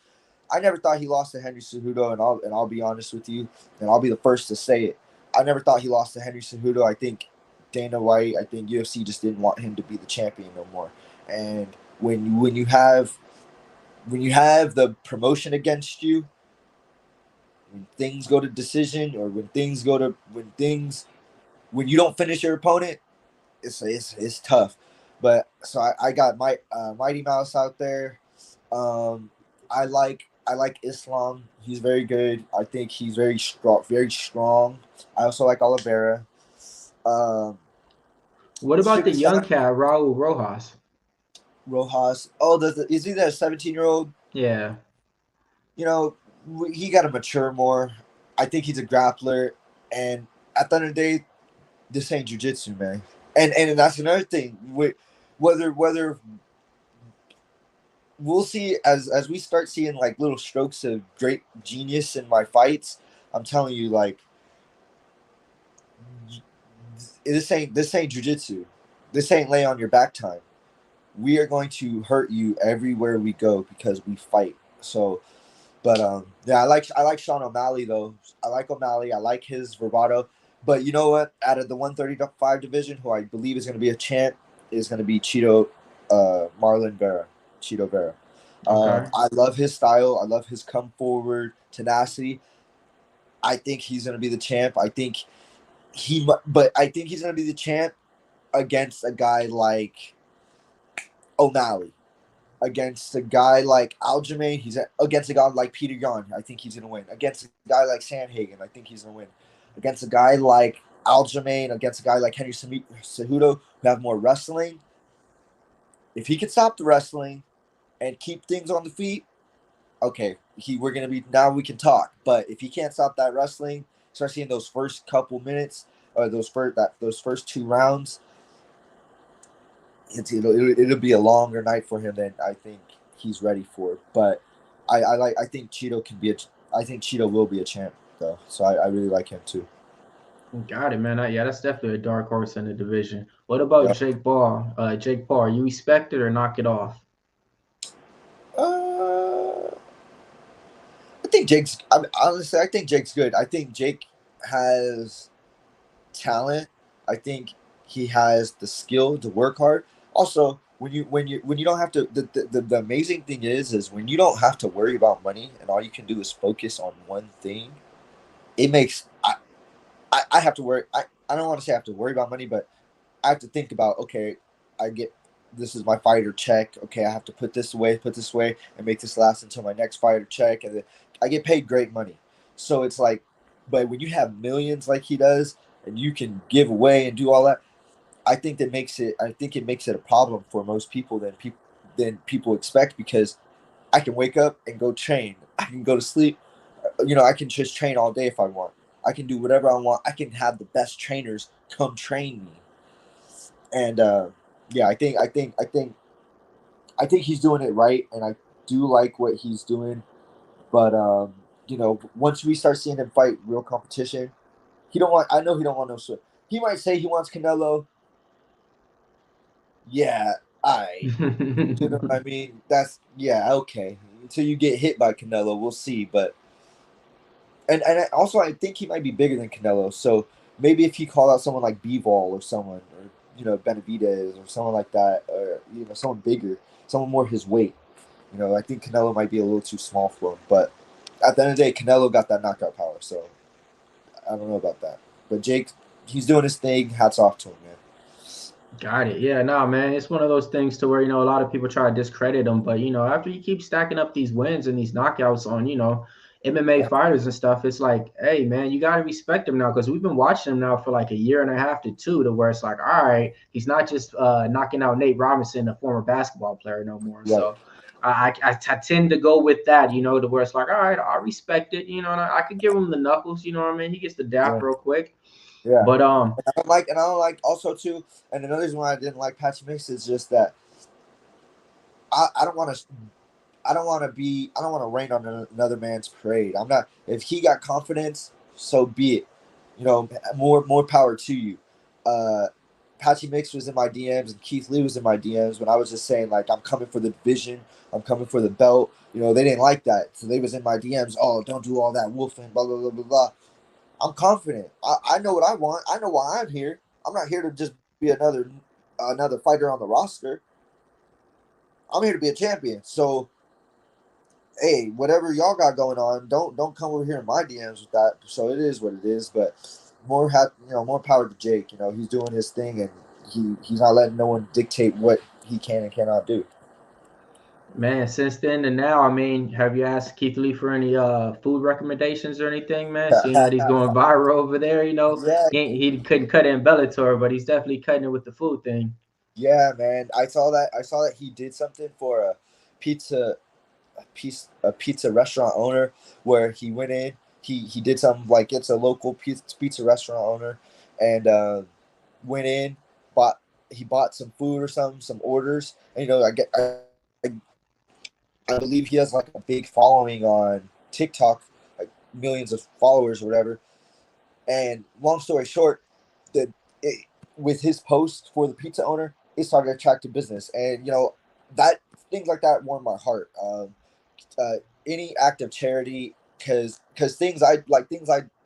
to Henry Cejudo, and I'll be honest with you, and I'll be the first to say it. I never thought he lost to Henry Cejudo. I think Dana White, I think UFC just didn't want him to be the champion no more. And when you have the promotion against you, when things go to decision, or when you don't finish your opponent, it's tough. But so I got Mighty Mouse out there. I like Islam. He's very good. I think he's very strong. I also like Oliveira. What about the young cat, Raul Rojas? Oh, is he that 17-year-old? Yeah. You know, he got to mature more. I think he's a grappler, and at the end of the day, this ain't jiu-jitsu, man. And that's another thing. Whether we'll see as we start seeing like little strokes of great genius in my fights. I'm telling you, like, this ain't jiu-jitsu. This ain't lay on your back time. We are going to hurt you everywhere we go because we fight. So, but yeah, I like Sean O'Malley though. I like O'Malley. I like his bravado. But you know what? Out of the 135 division, who I believe is going to be a champ is going to be Cheeto Vera. Okay. I love his style. I love his come forward tenacity. I think he's going to be the champ. I think he's going to be the champ against a guy like O'Malley, against a guy like Aljamain. He's against a guy like Peter Yan. I think he's going to win. Against a guy like Sandhagen, I think he's going to win. Against a guy like Aljamain against a guy like Henry Cejudo who have more wrestling. If he could stop the wrestling and keep things on the feet, okay, we're gonna be now we can talk. But if he can't stop that wrestling, especially in those first couple minutes or those first 2 rounds, it'll be a longer night for him than I think he's ready for. But I think Cheeto will be a champ though. So I really like him too. Got it, man. Yeah, that's definitely a dark horse in the division. What about Jake Paul? Jake Paul, you respect it or knock it off? I think Jake's good. I think Jake has talent. I think he has the skill to work hard. Also, when you don't have to, the amazing thing is when you don't have to worry about money and all you can do is focus on one thing, it makes I have to worry. I don't want to say I have to worry about money, but I have to think about, okay, this is my fighter check. Okay, I have to put this away, and make this last until my next fighter check, and then I get paid great money. So it's like, but when you have millions like he does, and you can give away and do all that, I think it makes it a problem for most people than people expect, because I can wake up and go train. I can go to sleep. I can just train all day if I want. I can do whatever I want. I can have the best trainers come train me. And I think he's doing it right, and I do like what he's doing. But once we start seeing him fight real competition, I know he don't want no shit. He might say he wants Canelo. Yeah, you know what I mean? That's okay. Until you get hit by Canelo, we'll see. But and also I think he might be bigger than Canelo. So maybe if he called out someone like Bivol or someone, or Benavidez or someone like that, or someone bigger, someone more his weight. I think Canelo might be a little too small for him. But at the end of the day, Canelo got that knockout power. So I don't know about that. But Jake, he's doing his thing. Hats off to him, man. Got it. Yeah, no, man. It's one of those things to where, a lot of people try to discredit him. But, after you keep stacking up these wins and these knockouts on, MMA fighters and stuff, it's like, hey, man, you got to respect him now, because we've been watching him now for like a year and a half to 2, to where it's like, all right, he's not just knocking out Nate Robinson, a former basketball player, no more. Right. So I tend to go with that, to where it's like, all right, I respect it, and I could give him the knuckles, you know what I mean? He gets the dap real quick. Yeah. But I don't like also too, and another reason why I didn't like Patchy Mix is just that I don't want to rain on another man's parade. I'm not. If he got confidence, so be it. More power to you. Patchy Mix was in my DMs and Keith Lee was in my DMs when I was just saying, like, I'm coming for the division, I'm coming for the belt. They didn't like that, so they was in my DMs. Oh, don't do all that wolfing, blah blah blah blah blah. I'm confident. I know what I want. I know why I'm here. I'm not here to just be another fighter on the roster. I'm here to be a champion. So, hey, whatever y'all got going on, don't come over here in my DMs with that. So it is what it is. But more power to Jake. He's doing his thing, and he's not letting no one dictate what he can and cannot do. Man, since then to now, I mean, have you asked Keith Lee for any food recommendations or anything, man? Seeing that he's going viral over there, Yeah. He couldn't cut it in Bellator, but he's definitely cutting it with the food thing. Yeah, man. I saw that he did something for a pizza restaurant owner, where he went in, he did something like, it's a local pizza restaurant owner, and went in, bought some food or some orders, and I believe he has like a big following on TikTok, like millions of followers or whatever. And long story short, with his post for the pizza owner, it started attracting business, and that things like that warm my heart. Any act of charity, because things I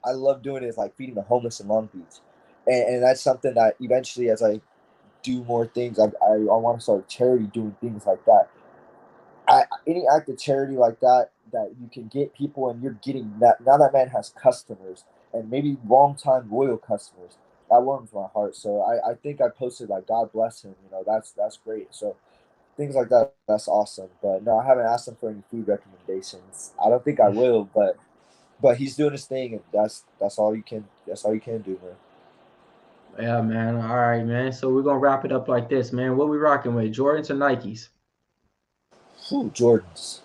love doing is like feeding the homeless in Long Beach, and that's something that eventually, as I do more things, I want to start a charity doing things like that. Any act of charity like that you can get people, and you're getting that. Now that man has customers, and maybe long-time loyal customers. That warms my heart. So I think I posted like, God bless him. That's great. So things like that, that's awesome. But no, I haven't asked him for any food recommendations. I don't think I will, but he's doing his thing, and that's all you can do, man. Yeah, man. All right, man. So we're gonna wrap it up like this, man. What we rocking with? Jordans or Nikes? Ooh, Jordans.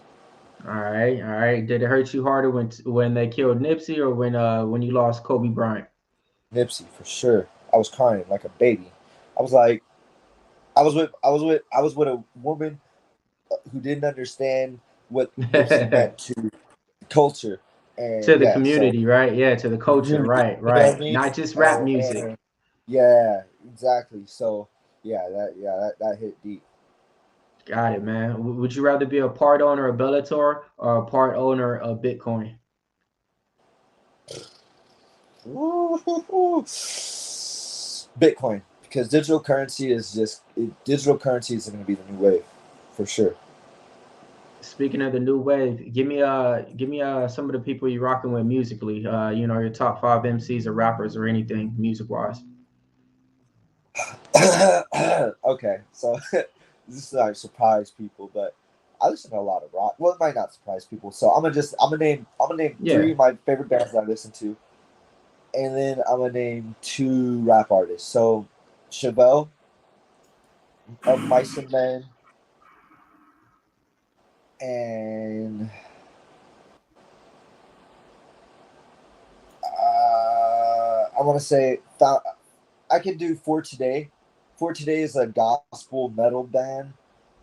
All right, all right. Did it hurt you harder when they killed Nipsey or when you lost Kobe Bryant? Nipsey for sure. I was crying like a baby. I was like, I was with a woman who didn't understand what Nipsey meant to the culture, and To the yeah, so community, right? Yeah, to the culture, community. right, You know what I right. mean? Not just rap music. And yeah, exactly. So that hit deep. Got it, man. Would you rather be a part owner of Bellator or a part owner of Bitcoin? Bitcoin, because digital currency is going to be the new wave, for sure. Speaking of the new wave, give me some of the people you're rocking with musically. Your top 5 MCs or rappers or anything music wise. Okay, so this is like surprise people, but I listen to a lot of rock. Well, it might not surprise people. So I'm gonna name Yeah. 3 of my favorite bands that I listen to, and then I'm gonna name 2 rap artists. So Chevelle of Mice and Men, and I want to say I could do For Today. For Today is a gospel metal band,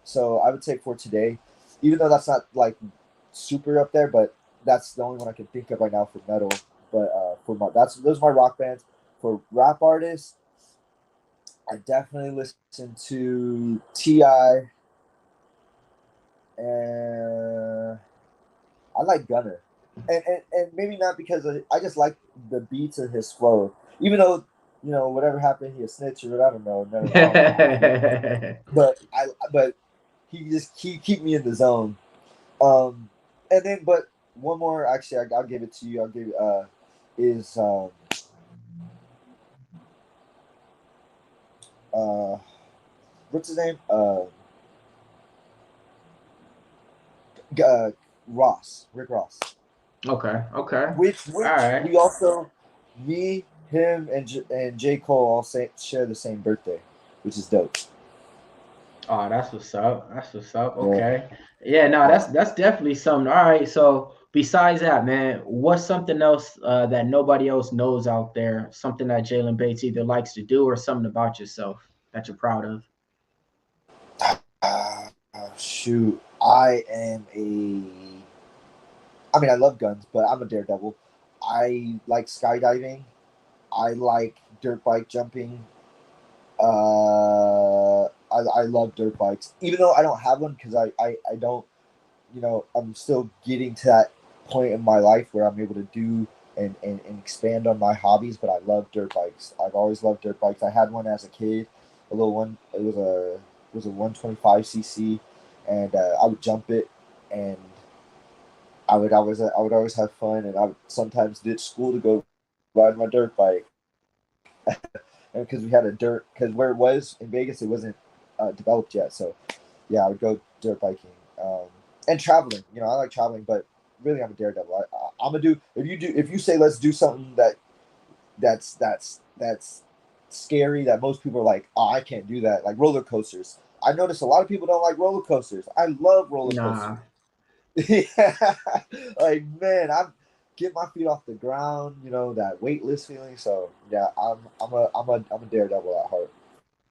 so I would say For Today, even though that's not like super up there, but that's the only one I can think of right now for metal. But those are my rock bands. For rap artists, I definitely listen to Ti, and I like Gunner, and maybe not because I just like the beats of his flow. Even though whatever happened, he a snitch or I don't know. But he keep me in the zone. And then but one more actually, I'll give it to you. I'll give is uh what's his name Rick Ross. Okay. Which All right. we also, me, him, and J. Cole all share the same birthday, which is dope. Oh, that's what's up. That's what's up. Yeah. Okay. Yeah, no, that's definitely something. All right. So besides that, man, what's something else that nobody else knows out there? Something that Jaylon Bates either likes to do or something about yourself that you're proud of? Shoot, I love guns, but I'm a daredevil. I like skydiving. I like dirt bike jumping. I love dirt bikes, even though I don't have one because I don't, I'm still getting to that point in my life where I'm able to do and expand on my hobbies. But I love dirt bikes. I've always loved dirt bikes. I had one as a kid, a little one. It was a 125cc, and I would jump it, and I would always have fun, and I would sometimes ditch school to go ride my dirt bike. And because we had because where it was in Vegas, it wasn't developed yet. So yeah, I would go dirt biking, and traveling. I like traveling, but really, I'm a daredevil. I'm gonna do if you say let's do something that's scary, that most people are like, oh, I can't do that. Like roller coasters. I noticed a lot of people don't like roller coasters. I love roller coasters. Nah. Yeah, like man, I'm get my feet off the ground. That weightless feeling. So yeah, I'm a daredevil at heart,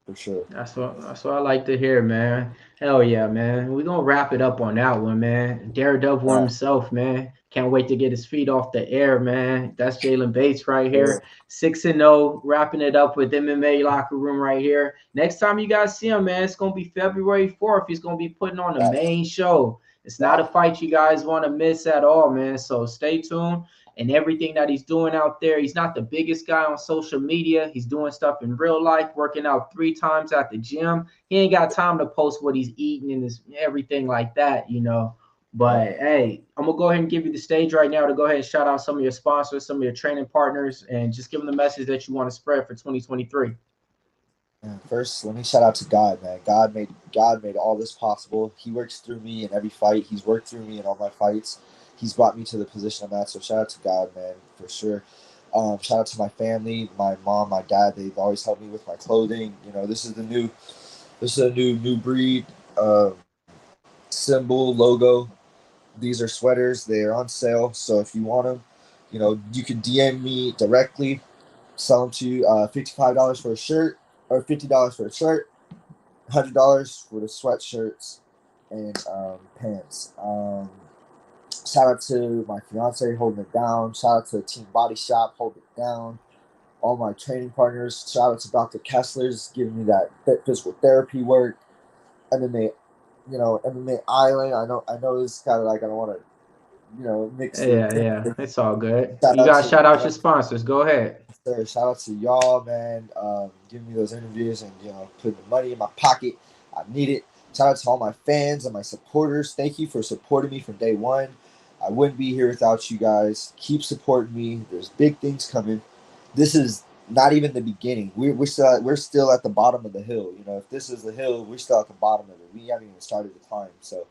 for sure. That's what I like to hear, man. Hell yeah, man. We're gonna wrap it up on that one, man. Daredevil Uh, himself, man. Can't wait to get his feet off the air, man. That's Jaylon Bates right here. 6-0, wrapping it up with MMA Locker Room right here. Next time you guys see him, man, it's gonna be February 4th. He's gonna be putting on the main show. It's not a fight you guys want to miss at all, man. So stay tuned. And everything that he's doing out there. He's not the biggest guy on social media. He's doing stuff in real life, working out 3 times at the gym. He ain't got time to post what he's eating and everything like that. But hey, I'm gonna go ahead and give you the stage right now to go ahead and shout out some of your sponsors, some of your training partners, and just give them the message that you want to spread for 2023. First, let me shout out to God, man. God made all this possible. He works through me in every fight. He's worked through me in all my fights. He's brought me to the position I'm at. So shout out to God, man, for sure. Shout out to my family, my mom, my dad. They've always helped me with my clothing. You know, this is a new breed symbol logo. These are sweaters. They are on sale. So if you want them, you know, you can DM me directly. Sell them to you. $55 for a shirt, or $50 for a shirt. $100 for the sweatshirts and pants. Shout out to my fiance holding it down. Shout out to Team Body Shop holding it down. All my training partners. Shout out to Dr. Kessler's giving me that physical therapy work. MMA, MMA Island. I know this is kind of like, I don't want to, mix it. Yeah, it's all good. You got to shout out your sponsors. Go ahead. Shout out to y'all, man. Giving me those interviews and, putting the money in my pocket. I need it. Shout out to all my fans and my supporters. Thank you for supporting me from day one. I wouldn't be here without you guys. Keep supporting me. There's big things coming. This is not even the beginning. We're still at the bottom of the hill. If this is the hill, we're still at the bottom of it. We haven't even started the climb. So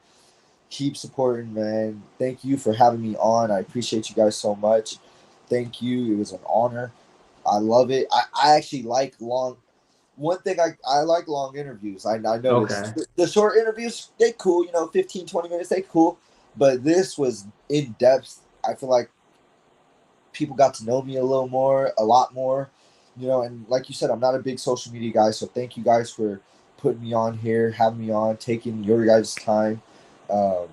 keep supporting, man. Thank you for having me on. I appreciate you guys so much. Thank you. It was an honor. I love it. I actually like long. One thing I like long interviews. I know the short interviews, they cool. 15, 20 minutes, they cool. But this was in depth. I feel like people got to know me a lot more. And like you said, I'm not a big social media guy. So thank you guys for putting me on here, having me on, taking your guys' time. I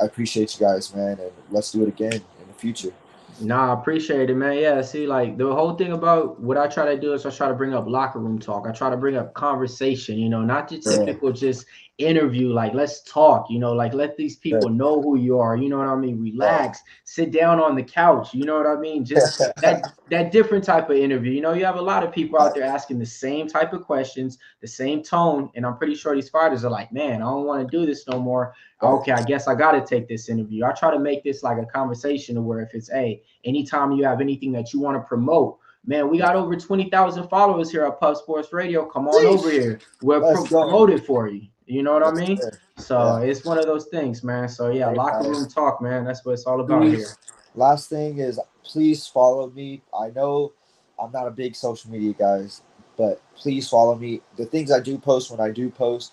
appreciate you guys, man. And let's do it again in the future. Nah, I appreciate it, man. Yeah, see, like the whole thing about what I try to do is I try to bring up locker room talk. I try to bring up conversation, not the typical just interview. Like, let's talk, like let these people know who you are. You know what I mean? Relax, sit down on the couch. You know what I mean? Just that different type of interview. You have a lot of people out there asking the same type of questions, the same tone. And I'm pretty sure these fighters are like, man, I don't want to do this no more. Okay, I guess I got to take this interview. I try to make this like a conversation where if it's, hey, anytime you have anything that you want to promote, man, we got over 20,000 followers here at Pub Sports Radio. Come on over here. We're promoted for you. You know what I mean? So it's one of those things, man. So yeah, locker room talk, man. That's what it's all about here. Last thing is, please follow me. I know I'm not a big social media guys, but please follow me. The things I do post, when I do post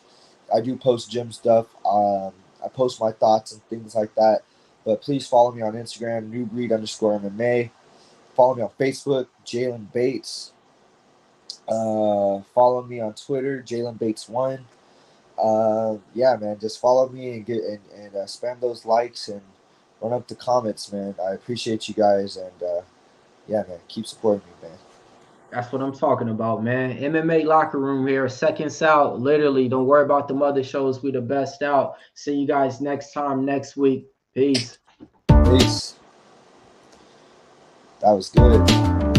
gym stuff. I post my thoughts and things like that. But please follow me on Instagram, newbreed_MMA. Follow me on Facebook, Jaylon Bates. Follow me on Twitter, Jaylon Bates 1. Yeah, man, just follow me and spam those likes and run up the comments, man. I appreciate you guys, and yeah, man, keep supporting me, man. That's what I'm talking about, man. MMA Locker Room here, seconds out. Literally, don't worry about the other shows. We the best out. See you guys next time, next week. Peace. Peace. That was good.